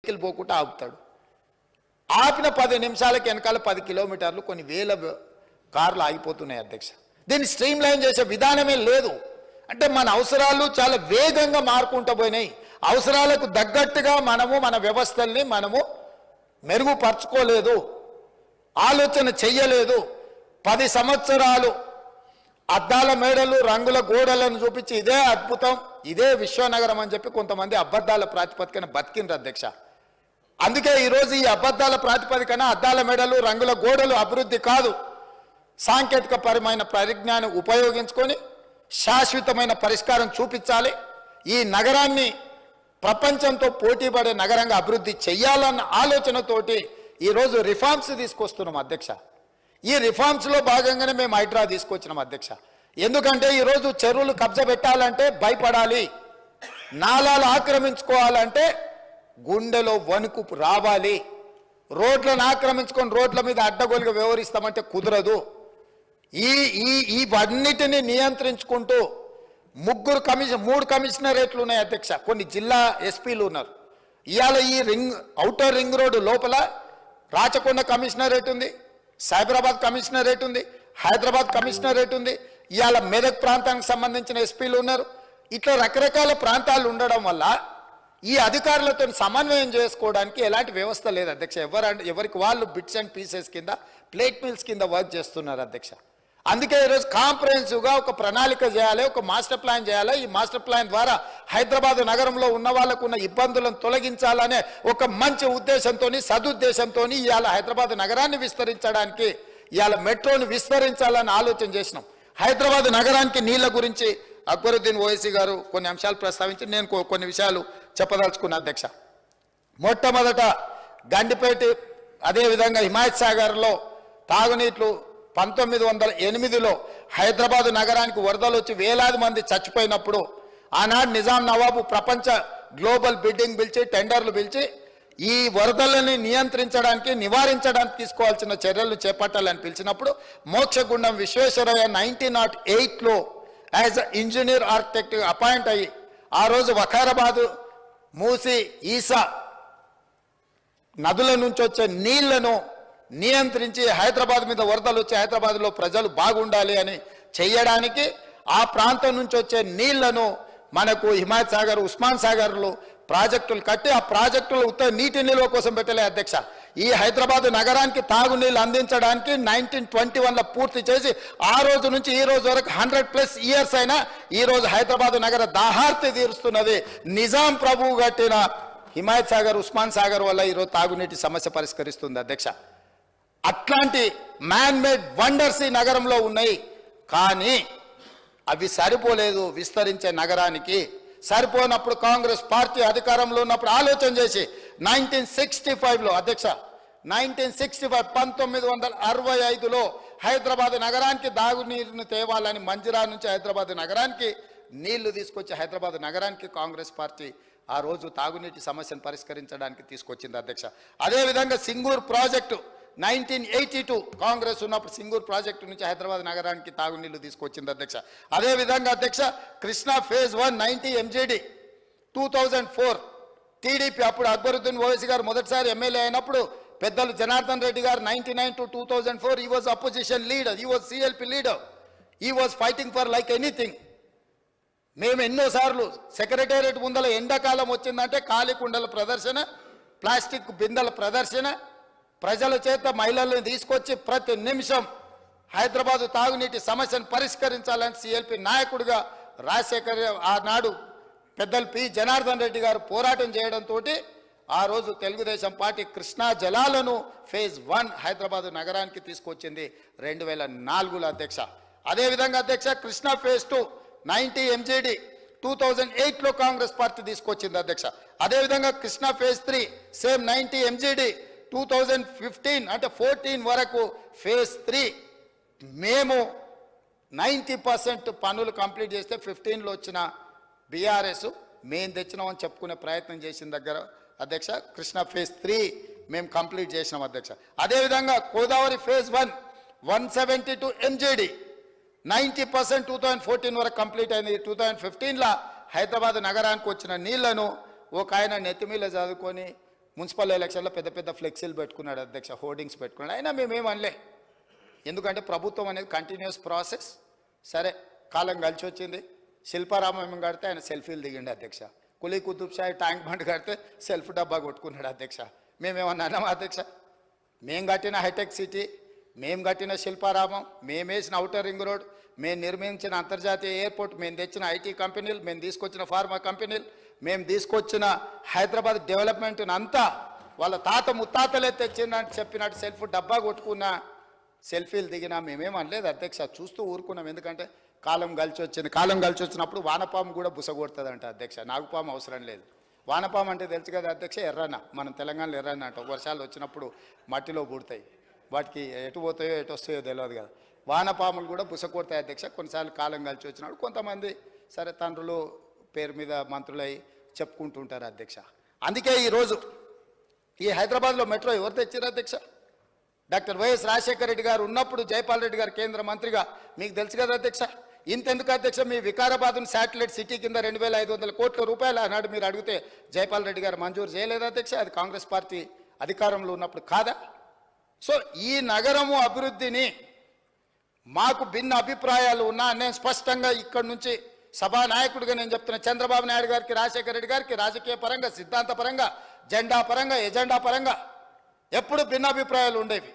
Vehicle పోకుండా ఆపుతాడు. ఆపిన 10 నిమిషాలకి వెనకాల 10 కిలోమీటర్లు కొన్ని వేల కార్లు ఆగిపోతున్నాయి అధ్యక్ష. దీన్ని స్ట్రీమ్ లైన్ చేసే విధానమే లేదు. అంటే మన అవసరాలు చాలా వేగంగా మారుకుంటూ పోయినాయి. అవసరాలకు తగ్గట్టుగా మనము మన వ్యవస్థల్ని మనము మెరుగుపరచుకోలేదు, ఆలోచన చెయ్యలేదు. 10 సంవత్సరాలు అద్దాల మేడలు రంగుల గోడలను చూపించి ఇదే అద్భుతం, ఇదే విశ్వనగరం అని చెప్పి కొంతమంది అబద్ధాల ప్రాతిపదికన బతికిండ్రు అధ్యక్ష. అందుకే ఈరోజు ఈ అబద్ధాల ప్రాతిపదికన అద్దాల మేడలు రంగుల గోడలు అభివృద్ధి కాదు, సాంకేతిక పరమైన పరిజ్ఞానం ఉపయోగించుకొని శాశ్వతమైన పరిష్కారం చూపించాలి. ఈ నగరాన్ని ప్రపంచంతో పోటీపడే నగరంగా అభివృద్ధి చెయ్యాలన్న ఆలోచనతోటి ఈరోజు రిఫార్మ్స్ తీసుకొస్తున్నాం అధ్యక్ష. ఈ రిఫార్మ్స్లో భాగంగానే మేము హైడ్రా తీసుకొచ్చినాం అధ్యక్ష. ఎందుకంటే ఈరోజు చెరువులు కబ్జా పెట్టాలంటే భయపడాలి, నాలాలు ఆక్రమించుకోవాలంటే గుండెలో వణుకు రావాలి, రోడ్లను ఆక్రమించుకొని రోడ్ల మీద అడ్డగోలుగా వ్యవహరిస్తామంటే కుదరదు. ఇవన్నిటిని నియంత్రించుకుంటూ 3 కమిషనరేట్లు ఉన్నాయి అధ్యక్ష. కొన్ని జిల్లా ఎస్పీలు ఉన్నారు. ఇవాళ ఈ ఔటర్ రింగ్ రోడ్డు లోపల రాచకొండ కమిషనరేట్ ఉంది, సైబరాబాద్ కమిషనరేట్ ఉంది, హైదరాబాద్ కమిషనరేట్ ఉంది, ఇవాళ మెదక్ ప్రాంతానికి సంబంధించిన ఎస్పీలు ఉన్నారు. ఇట్లా రకరకాల ప్రాంతాలు ఉండడం వల్ల ఈ అధికారులతో సమన్వయం చేసుకోవడానికి ఎలాంటి వ్యవస్థ లేదు అధ్యక్ష. ఎవరికి వాళ్ళు బిట్స్ అండ్ పీసెస్ కింద, ప్లేట్ మిల్స్ కింద వర్క్ చేస్తున్నారు అధ్యక్ష. అందుకే ఈరోజు కాంప్రహెన్సివ్గా ఒక ప్రణాళిక చేయాలి, ఒక మాస్టర్ ప్లాన్ చేయాలి. ఈ మాస్టర్ ప్లాన్ ద్వారా హైదరాబాద్ నగరంలో ఉన్న వాళ్ళకు ఉన్న ఇబ్బందులను తొలగించాలనే ఒక మంచి ఉద్దేశంతో, సదుద్దేశంతో ఇవాళ హైదరాబాద్ నగరాన్ని విస్తరించడానికి, ఇవాళ మెట్రోని విస్తరించాలని ఆలోచన చేసినాం. హైదరాబాద్ నగరానికి నీళ్ల గురించి అక్బరుద్దీన్ ఓవైసీ గారు కొన్ని అంశాలు ప్రస్తావించి నేను కొన్ని విషయాలు చెప్పదలుచుకున్నా అధ్యక్ష. మొట్టమొదట గండిపేట, అదేవిధంగా హిమాయత్ సాగర్లో తాగునీట్లు 1908లో హైదరాబాద్ నగరానికి వరదలు వచ్చి వేలాది మంది చచ్చిపోయినప్పుడు ఆనాడు నిజాం నవాబు ప్రపంచ గ్లోబల్ బిడ్డింగ్ పిలిచి, టెండర్లు పిలిచి ఈ వరదలని నియంత్రించడానికి, నివారించడానికి తీసుకోవాల్సిన చర్యలు చేపట్టాలని పిలిచినప్పుడు మోక్షగుండం విశ్వేశ్వరయ్య 1908లో యాజ్ ఇంజనీర్ ఆర్కిటెక్ట్ అపాయింట్ అయ్యి ఆ రోజు వకారాబాదు, మూసి, ఈసా నదుల నుంచి వచ్చే నీళ్లను నియంత్రించి హైదరాబాద్ మీద వరదలు వచ్చి హైదరాబాద్లో ప్రజలు బాగుండాలి అని చేయడానికి ఆ ప్రాంతం నుంచి వచ్చే నీళ్లను మనకు హిమాయత్ సాగర్, ఉస్మాన్ సాగర్లు ప్రాజెక్టులు కట్టి ఆ ప్రాజెక్టులు ఉత్తర నీటి నిల్వ కోసం పెట్టలే అధ్యక్ష. ఈ హైదరాబాద్ నగరానికి తాగునీళ్ళు అందించడానికి 1921లో పూర్తి చేసి ఆ రోజు నుంచి ఈ రోజు వరకు 100+ ఇయర్స్ అయినా ఈ రోజు హైదరాబాద్ నగర దాహార్తి తీరుస్తున్నది నిజాం ప్రభువు కట్టిన హిమాయత్ సాగర్, ఉస్మాన్ సాగర్ వల్ల ఈరోజు తాగునీటి సమస్య పరిష్కరిస్తుంది అధ్యక్ష. అట్లాంటి మ్యాన్ మేడ్ వండర్స్ ఈ నగరంలో ఉన్నాయి. కానీ అవి సరిపోలేదు విస్తరించే నగరానికి. సరిపోనప్పుడు కాంగ్రెస్ పార్టీ అధికారంలో ఉన్నప్పుడు ఆలోచన చేసి 1965లో అధ్యక్ష, 1965లో హైదరాబాద్ నగరానికి దాగునీరును తేవాలని మంజిరా నుంచి హైదరాబాద్ నగరానికి నీళ్లు తీసుకొచ్చి హైదరాబాద్ నగరానికి కాంగ్రెస్ పార్టీ ఆ రోజు తాగునీటి సమస్యను పరిష్కరించడానికి తీసుకొచ్చింది అధ్యక్ష. అదేవిధంగా సింగూర్ ప్రాజెక్టు 1982 కాంగ్రెస్ ఉన్నప్పుడు సింగూర్ ప్రాజెక్టు నుంచి హైదరాబాద్ నగరానికి తాగునీళ్లు తీసుకొచ్చింది అధ్యక్ష. అదేవిధంగా అధ్యక్ష కృష్ణా ఫేజ్ 1 90 MGD 2004 టీడీపీ అప్పుడు అక్బరుద్దీన్ ఓవైసీ గారు మొదటిసారి ఎమ్మెల్యే అయినప్పుడు పెద్దలు జనార్దన్ రెడ్డి గారు 99 to 2004 he was opposition leader, he was CLP leader, he was fighting for like anything. మేము ఎన్నోసార్లు సెక్రటేరియట్ ముందల ఎండాకాలం వచ్చిందంటే ఖాళీ కుండల ప్రదర్శన, ప్లాస్టిక్ బిందెల ప్రదర్శన, ప్రజల చేత మహిళలను తీసుకొచ్చి ప్రతి నిమిషం హైదరాబాదు తాగునీటి సమస్యను పరిష్కరించాలని సిఎల్పి నాయకుడిగా రాజశేఖర్ ఆనాడు పెద్దలు పి జనార్దన్ రెడ్డి గారు పోరాటం చేయడంతో ఆ రోజు తెలుగుదేశం పార్టీ కృష్ణా జలాలను ఫేజ్ 1 హైదరాబాదు నగరానికి తీసుకొచ్చింది 2004లో అధ్యక్ష. అదేవిధంగా అధ్యక్ష కృష్ణా ఫేజ్ 2 90 MGD 2008లో కాంగ్రెస్ పార్టీ తీసుకొచ్చింది అధ్యక్ష. అదేవిధంగా కృష్ణా ఫేజ్ 3 సేమ్ 90 MGD 2015 అంటే 14 వరకు ఫేజ్ 3 మేము 90% పనులు కంప్లీట్ చేస్తే 15లో వచ్చిన బీఆర్ఎస్ మేము తెచ్చినామని చెప్పుకునే ప్రయత్నం చేసిన దగ్గర అధ్యక్ష కృష్ణా ఫేజ్ 3 మేము కంప్లీట్ చేసినాం అధ్యక్ష. అదేవిధంగా గోదావరి ఫేజ్ 1 172 MGD 90% 2014 వరకు కంప్లీట్ అయింది. 2015లో హైదరాబాద్ నగరానికి వచ్చిన నీళ్లను ఒక ఆయన నెత్తిమీల చదువుకొని మున్సిపల్ ఎలక్షన్లో పెద్ద పెద్ద ఫ్లెక్సీలు పెట్టుకున్నాడు అధ్యక్ష, హోర్డింగ్స్ పెట్టుకున్నాడు. అయినా మేమేమనలే, ఎందుకంటే ప్రభుత్వం అనేది కంటిన్యూస్ ప్రాసెస్. సరే, కాలం కలిసి వచ్చింది. శిల్పారామం కడితే ఆయన సెల్ఫీలు దిగిండు అధ్యక్ష. కులీ కుతుబ్ షాహి ట్యాంక్ బండ్ కడితే సెల్ఫ్ డబ్బా కొట్టుకున్నాడు అధ్యక్ష. మేమేమన్నా అన్నామా అధ్యక్ష? మేము కట్టిన హైటెక్ సిటీ, మేము కట్టిన శిల్పారామం, మేము వేసిన ఔటర్ రింగ్ రోడ్, మేము నిర్మించిన అంతర్జాతీయ ఎయిర్పోర్ట్, మేము తెచ్చిన ఐటీ కంపెనీలు, మేము తీసుకొచ్చిన ఫార్మా కంపెనీలు, మేము తీసుకొచ్చిన హైదరాబాద్ డెవలప్మెంట్ అంతా వాళ్ళ తాత ముత్తాతలే తెచ్చిందని చెప్పినట్టు సెల్ఫ్ డబ్బా కొట్టుకున్న సెల్ఫీలు దిగినా మేమేమనలేదు అధ్యక్ష. చూస్తూ ఊరుకున్నాం. ఎందుకంటే కాలం కలిసి వచ్చింది. కాలం కలిసి వచ్చినప్పుడు వానపాము కూడా బుసగొడుతుందంట అధ్యక్ష. నాగుపాము అవసరం లేదు. వానపాము అంటే తెలుసు కదా అధ్యక్ష, ఎర్రన్న. మనం తెలంగాణలో ఎర్రన్న అంట. వర్షాలు వచ్చినప్పుడు మట్టిలో పుడతాయి, వాటికి ఎటు పోతాయో ఎటు వస్తాయో తెలియదు కదా. వానపాములు కూడా బుసకొడతాయి అధ్యక్ష. కొన్నిసార్లు కాలం కలిసి వచ్చినప్పుడు కొంతమంది సరే తండ్రులు పేరు మీద మంత్రులై చెప్పుకుంటుంటారు అధ్యక్ష. అందుకే ఈరోజు ఈ హైదరాబాద్లో మెట్రో ఎవరు తెచ్చారు అధ్యక్ష? డాక్టర్ వైఎస్ రాజశేఖర రెడ్డి గారు ఉన్నప్పుడు జైపాల్ రెడ్డి గారు కేంద్ర మంత్రిగా, మీకు తెలుసు కదా అధ్యక్ష. ఇంతెందుకు అధ్యక్ష, మీ వికారాబాద్ను శాటిలైట్ సిటీ కింద 2,500 కోట్ల రూపాయలు ఆనాడు మీరు అడిగితే జైపాల్ రెడ్డి గారు మంజూరు చేయలేదు అధ్యక్ష. అది కాంగ్రెస్ పార్టీ అధికారంలో ఉన్నప్పుడు కాదా? సో ఈ నగరము అభివృద్ధిని మాకు భిన్న అభిప్రాయాలు ఉన్నా నేను స్పష్టంగా ఇక్కడి నుంచి సభానాయకుడిగా నేను చెప్తున్నా, చంద్రబాబు నాయుడు గారికి, రాజశేఖర రెడ్డి గారికి రాజకీయ పరంగా, సిద్ధాంత పరంగా, జెండా పరంగా, ఎజెండా పరంగా ఎప్పుడు భిన్న అభిప్రాయాలు ఉండేవి.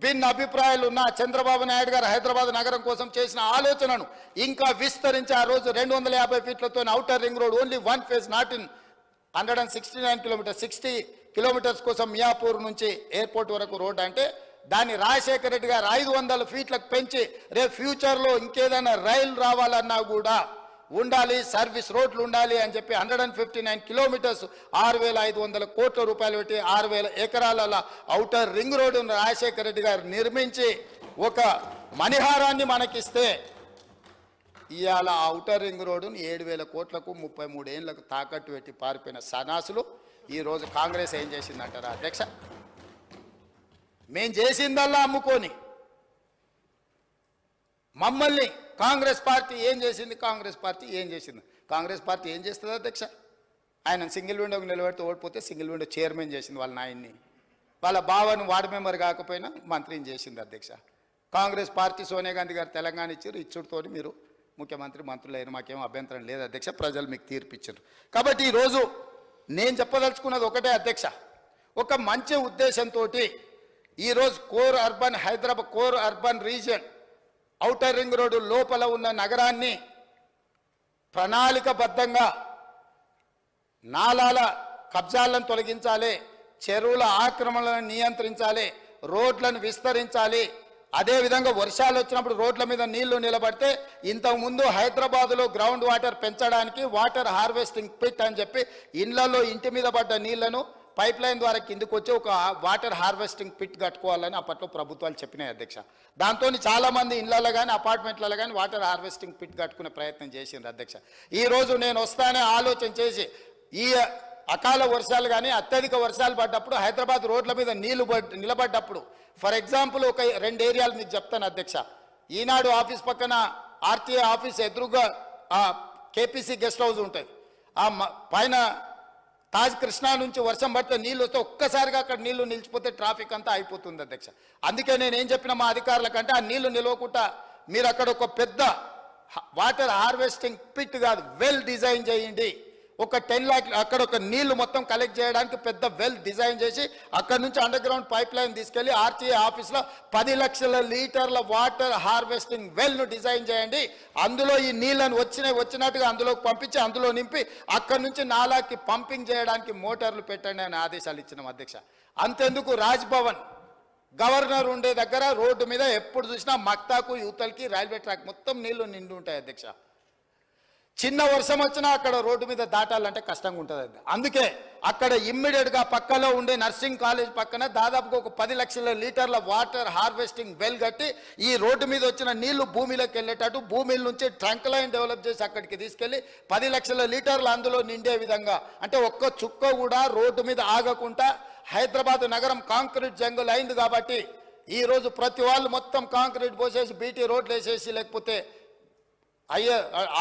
భిన్న అభిప్రాయాలు ఉన్న చంద్రబాబు నాయుడు గారు హైదరాబాద్ నగరం కోసం చేసిన ఆలోచనను ఇంకా విస్తరించి ఆ రోజు 250 ఫీట్లతో outer ring road, only one phase, not in 169 kilometres, 60 kilometres కోసం మియాపూర్ నుంచి ఎయిర్పోర్ట్ వరకు రోడ్ అంటే దాన్ని రాజశేఖర రెడ్డి గారు 500 ఫీట్లకు పెంచి రేపు ఫ్యూచర్లో ఇంకేదైనా రైలు రావాలన్నా కూడా ఉండాలి, సర్వీస్ రోడ్లు ఉండాలి అని చెప్పి 159 కిలోమీటర్స్ 6,500 కోట్ల రూపాయలు పెట్టి 6,000 ఎకరాల ఔటర్ రింగ్ రోడ్డును రాజశేఖర రెడ్డి గారు నిర్మించి ఒక మణిహారాన్ని మనకిస్తే ఇవాళ ఔటర్ రింగ్ రోడ్డును 7,000 కోట్లకు 33 ఏళ్లకు తాకట్టు పెట్టి పారిపోయిన సనాసులు ఈరోజు కాంగ్రెస్ ఏం చేసిందంటారా అధ్యక్ష? మేం చేసిందల్లా అమ్ముకొని మమ్మల్ని కాంగ్రెస్ పార్టీ ఏం చేసింది? కాంగ్రెస్ పార్టీ ఏం చేసింది? కాంగ్రెస్ పార్టీ ఏం చేస్తుంది అధ్యక్ష? ఆయన సింగిల్ విండోకి నిలబెడితే ఓడిపోతే సింగిల్ విండో చైర్మన్ చేసింది వాళ్ళ నాయన్ని. వాళ్ళ బావను వార్డు మెంబర్ కాకపోయినా మంత్రిని చేసింది అధ్యక్ష. కాంగ్రెస్ పార్టీ సోనియా గాంధీ గారు తెలంగాణ ఇచ్చారు, ఇచ్చుడుతో మీరు ముఖ్యమంత్రి మంత్రులు అయిన మాకేం అభ్యంతరం లేదు అధ్యక్ష. ప్రజలు మీకు తీర్పిచ్చారు. కాబట్టి ఈరోజు నేను చెప్పదలుచుకున్నది ఒకటే అధ్యక్ష, ఒక మంచి ఉద్దేశంతో ఈరోజు core urban Hyderabad, core urban region outer ring road లోపల ఉన్న నగరాన్ని ప్రణాళికబద్ధంగా నాలాల కబ్జాలను తొలగించాలి, చెరువుల ఆక్రమణలను నియంత్రించాలి, రోడ్లను విస్తరించాలి. అదేవిధంగా వర్షాలు వచ్చినప్పుడు రోడ్ల మీద నీళ్లు నిలబడితే ఇంతకుముందు హైదరాబాదులో గ్రౌండ్ వాటర్ పెంచడానికి వాటర్ హార్వెస్టింగ్ పిట్ అని చెప్పి ఇళ్లలో ఇంటి మీద పడ్డ నీళ్లను పైప్ లైన్ ద్వారా కిందకు వచ్చి ఒక వాటర్ హార్వెస్టింగ్ పిట్ కట్టుకోవాలని అప్పట్లో ప్రభుత్వాలు చెప్పినాయి అధ్యక్ష. దాంతో చాలామంది ఇళ్లలో కానీ అపార్ట్మెంట్లలో కానీ వాటర్ హార్వెస్టింగ్ పిట్ కట్టుకునే ప్రయత్నం చేసింది అధ్యక్ష. ఈరోజు నేను వస్తానే ఆలోచన చేసి ఈ అకాల వర్షాలు కానీ అత్యధిక వర్షాలు పడ్డప్పుడు హైదరాబాద్ రోడ్ల మీద నీళ్లు నిలబడ్డప్పుడు ఫర్ ఎగ్జాంపుల్ ఒక 2 ఏరియాలు మీకు చెప్తాను అధ్యక్ష. ఈనాడు ఆఫీస్ పక్కన ఆర్టీఏ ఆఫీస్ ఎదురుగా కేపీసీ గెస్ట్ హౌస్ ఉంటుంది. ఆ పైన తాజ్ కృష్ణా నుంచి వర్షం పడితే నీళ్ళు వస్తే ఒక్కసారిగా అక్కడ నీళ్లు నిలిచిపోతే ట్రాఫిక్ అంతా అయిపోతుంది అధ్యక్ష. అందుకే నేనేం చెప్పిన మా అధికారులకంటే ఆ నీళ్లు నిలవకుండా మీరు అక్కడ ఒక పెద్ద వాటర్ హార్వెస్టింగ్ పిట్ కాదు, వెల్ డిజైన్ చేయండి. ఒక 10 లాక్ అక్కడ ఒక నీళ్లు మొత్తం కలెక్ట్ చేయడానికి పెద్ద వెల్ డిజైన్ చేసి అక్కడ నుంచి అండర్ గ్రౌండ్ పైప్ లైన్ తీసుకెళ్లి ఆర్టీఏ ఆఫీస్లో 10 లక్షల లీటర్ల వాటర్ హార్వెస్టింగ్ వెల్ను డిజైన్ చేయండి. అందులో ఈ నీళ్లను వచ్చినట్టుగా అందులోకి పంపించి అందులో నింపి అక్కడి నుంచి నాలాకి పంపింగ్ చేయడానికి మోటార్లు పెట్టండి అని ఆదేశాలు ఇచ్చినాం అధ్యక్ష. అంతెందుకు రాజ్భవన్ గవర్నర్ ఉండే దగ్గర రోడ్డు మీద ఎప్పుడు చూసినా మక్తాకు యూతల్కి రైల్వే ట్రాక్ మొత్తం నీళ్లు నిండి ఉంటాయి అధ్యక్ష. చిన్న వర్షం వచ్చినా అక్కడ రోడ్డు మీద దాటాలంటే కష్టంగా ఉంటుంది. అందుకే అక్కడ ఇమ్మీడియట్గా పక్కలో ఉండే నర్సింగ్ కాలేజ్ పక్కన దాదాపుగా ఒక 10 లక్షల లీటర్ల వాటర్ హార్వెస్టింగ్ వెల్ కట్టి ఈ రోడ్డు మీద వచ్చిన నీళ్లు భూమిలోకి వెళ్ళేటట్టు భూమిల నుంచి ట్రంక్ లైన్ డెవలప్ చేసి అక్కడికి తీసుకెళ్లి 10 లక్షల లీటర్లు అందులో నిండే విధంగా, అంటే ఒక్క చుక్క కూడా రోడ్డు మీద ఆగకుండా హైదరాబాద్ నగరం కాంక్రీట్ జంగుల్ అయింది. కాబట్టి ఈరోజు ప్రతి వాళ్ళు మొత్తం కాంక్రీట్ పోసేసి బీటీ రోడ్లు వేసేసి లేకపోతే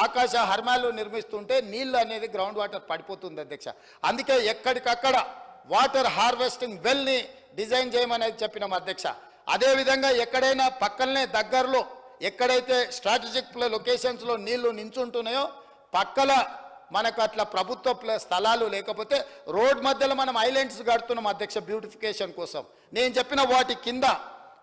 ఆకాశ హర్మాలు నిర్మిస్తుంటే నీళ్ళు అనేది గ్రౌండ్ వాటర్ పడిపోతుంది అధ్యక్ష. అందుకే ఎక్కడికక్కడ వాటర్ హార్వెస్టింగ్ వెల్ని డిజైన్ చేయమనేది చెప్పినాం అధ్యక్ష. అదేవిధంగా ఎక్కడైనా పక్కనే దగ్గరలో ఎక్కడైతే స్ట్రాటజిక్ లొకేషన్స్లో నీళ్లు నించుంటున్నాయో పక్కల మనకు అట్లా ప్రభుత్వ స్థలాలు లేకపోతే రోడ్ మధ్యలో మనం ఐలాండ్స్ కడుతున్నాం అధ్యక్ష బ్యూటిఫికేషన్ కోసం. నేను చెప్పిన వాటి కింద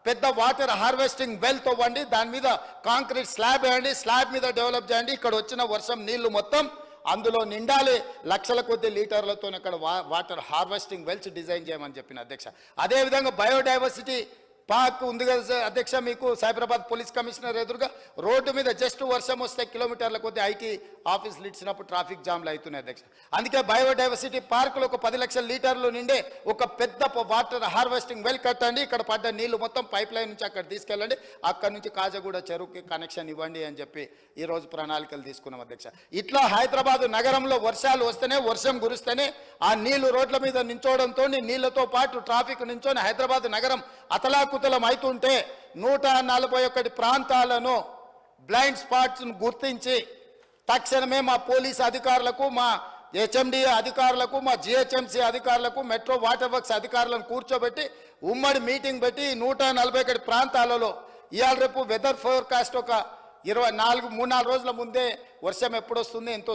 పెద్ద వాటర్ హార్వెస్టింగ్ వెల్తో వండి దాని మీద కాంక్రీట్ స్లాబ్ వేయండి, స్లాబ్ మీద డెవలప్ చేయండి. ఇక్కడ వచ్చిన వర్షం నీళ్లు మొత్తం అందులో నిండాలి, లక్షల కొద్ది లీటర్లతో అక్కడ వాటర్ హార్వెస్టింగ్ వెల్స్ డిజైన్ చేయమని చెప్పిన అధ్యక్ష. అదేవిధంగా బయోడైవర్సిటీ పార్క్ ఉంది కదా అధ్యక్ష, మీకు సైబరాబాద్ పోలీస్ కమిషనర్ ఎదురుగా రోడ్డు మీద జస్ట్ వర్షం వస్తే కిలోమీటర్ల కొద్ది ఐటీ ఆఫీసులు ఇచ్చినప్పుడు ట్రాఫిక్ జామ్లు అవుతున్నాయి అధ్యక్ష. అందుకే బయోడైవర్సిటీ పార్కులో ఒక 10 లక్షల లీటర్లు నిండే ఒక పెద్ద వాటర్ హార్వెస్టింగ్ వెల్ కట్టండి, ఇక్కడ పడ్డ నీళ్లు మొత్తం పైప్ లైన్ నుంచి అక్కడ తీసుకెళ్ళండి, అక్కడ నుంచి కాజగూడ చెరువుకి కనెక్షన్ ఇవ్వండి అని చెప్పి ఈరోజు ప్రణాళికలు తీసుకున్నాం అధ్యక్ష. ఇట్లా హైదరాబాద్ నగరంలో వర్షాలు వస్తేనే, వర్షం కురిస్తేనే ఆ నీళ్లు రోడ్ల మీద నించోవడంతో నీళ్లతో పాటు ట్రాఫిక్ నించొని హైదరాబాద్ నగరం అతలాకుతలం అవుతుంటే 141 ప్రాంతాలను బ్లైండ్ స్పాట్స్ను గుర్తించి తక్షణమే మా పోలీస్ అధికారులకు, మా హెచ్ఎండి అధికారులకు, మా జిహెచ్ఎంసీ అధికారులకు, మెట్రో వాటర్ వర్క్స్ అధికారులను కూర్చోబెట్టి ఉమ్మడి మీటింగ్ పెట్టి 141 ప్రాంతాలలో ఇవాళ రేపు వెదర్ ఫోర్కాస్ట్ ఒక 3-4 రోజుల ముందే వర్షం ఎప్పుడు వస్తుంది, ఎంత